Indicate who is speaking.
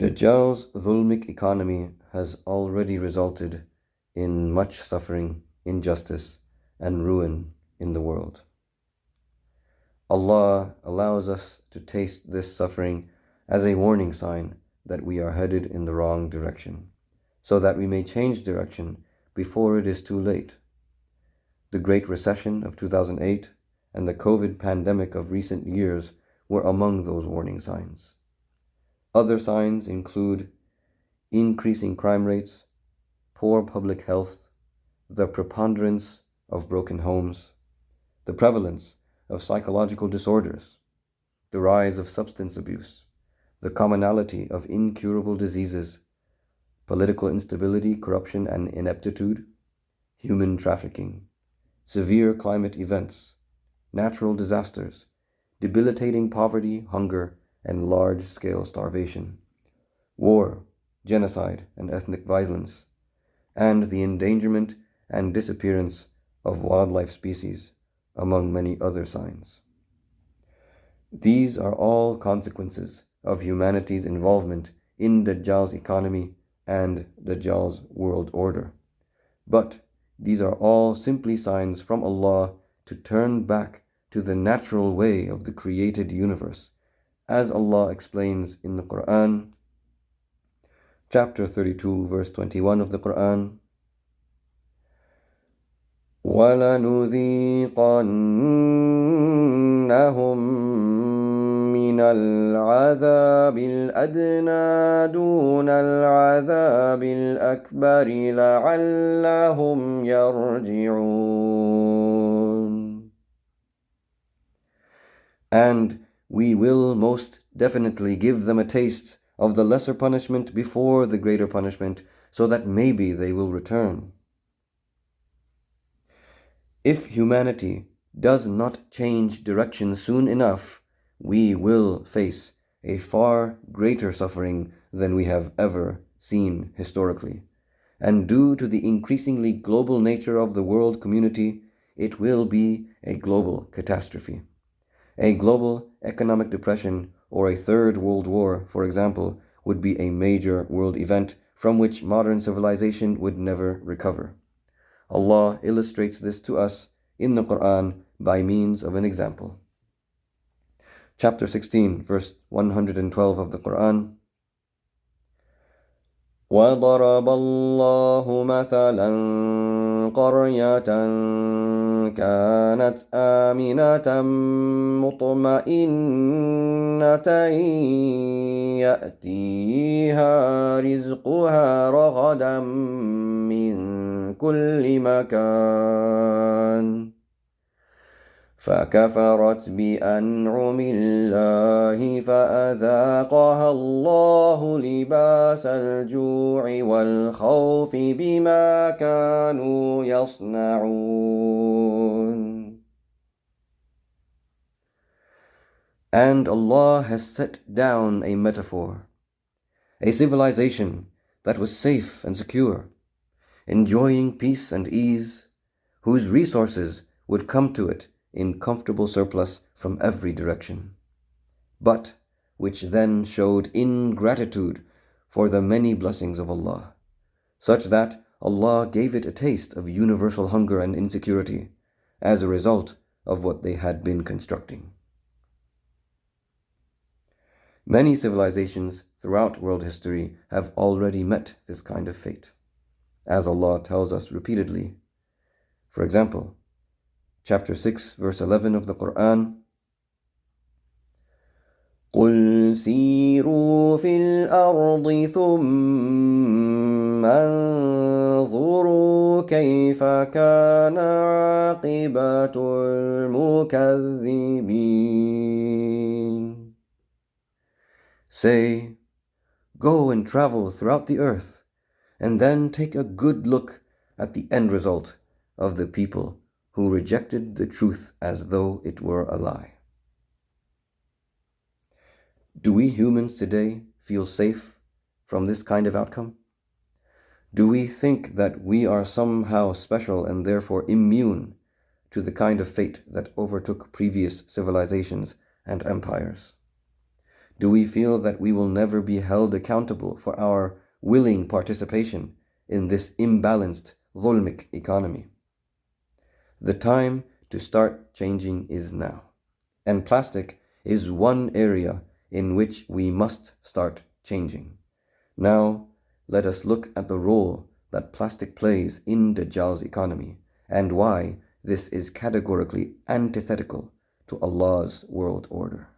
Speaker 1: Dajjal's dhulmic economy has already resulted in much suffering, injustice, and ruin in the world. Allah allows us to taste this suffering as a warning sign that we are headed in the wrong direction, so that we may change direction before it is too late. The Great Recession of 2008 and the COVID pandemic of recent years were among those warning signs. Other signs include increasing crime rates, poor public health, the preponderance of broken homes, the prevalence of psychological disorders, the rise of substance abuse, the commonality of incurable diseases, political instability, corruption and ineptitude, human trafficking, severe climate events, natural disasters, debilitating poverty, hunger, and large-scale starvation, war, genocide, and ethnic violence, and the endangerment and disappearance of wildlife species, among many other signs. These are all consequences of humanity's involvement in Dajjal's economy and Dajjal's world order. But these are all simply signs from Allah to turn back to the natural way of the created universe, as Allah explains in the Quran, chapter 32, verse 21 of the Quran. وَلَنُذِيقَنَّهُمْ مِنَ الْعَذَابِ الْأَدْنَى دُونَ الْعَذَابِ الْأَكْبَرِ لَعَلَّهُمْ يَرْجِعُونَ. And we will most definitely give them a taste of the lesser punishment before the greater punishment, so that maybe they will return. If humanity does not change direction soon enough, we will face a far greater suffering than we have ever seen historically. And due to the increasingly global nature of the world community, it will be a global catastrophe. A global economic depression or a third world war, for example, would be a major world event from which modern civilization would never recover. Allah illustrates this to us in the Quran by means of an example. Chapter 16, verse 112 of the Quran. وَضَرَبَ اللَّهُ مَثَلًا قَرْيَةً كَانَتْ آمِنَةً مُطْمَئِنَّةً يَأْتِيهَا رِزْقُهَا رَغَدًا مِّن كُلِّ مَكَانٍ فكفرت بأنعم الله فأذاقها الله لباس الجوع والخوف بما كانوا يصنعون. And Allah has set down a metaphor, a civilization that was safe and secure, enjoying peace and ease, whose resources would come to it in comfortable surplus from every direction, but which then showed ingratitude for the many blessings of Allah, such that Allah gave it a taste of universal hunger and insecurity as a result of what they had been constructing. Many civilizations throughout world history have already met this kind of fate, as Allah tells us repeatedly. For example, chapter 6, verse 11 of the Quran. قُلْ سِيرُوا فِي الْأَرْضِ ثُمَّ انظُرُوا كَيْفَ كَانَ عَاقِبَةُ الْمُكَذِّبِينَ. Say, go and travel throughout the earth, and then take a good look at the end result of the people who rejected the truth as though it were a lie. Do we humans today feel safe from this kind of outcome? Do we think that we are somehow special and therefore immune to the kind of fate that overtook previous civilizations and empires? Do we feel that we will never be held accountable for our willing participation in this imbalanced, dhulmic economy? The time to start changing is now. And plastic is one area in which we must start changing. Now, let us look at the role that plastic plays in Dajjal's economy and why this is categorically antithetical to Allah's world order.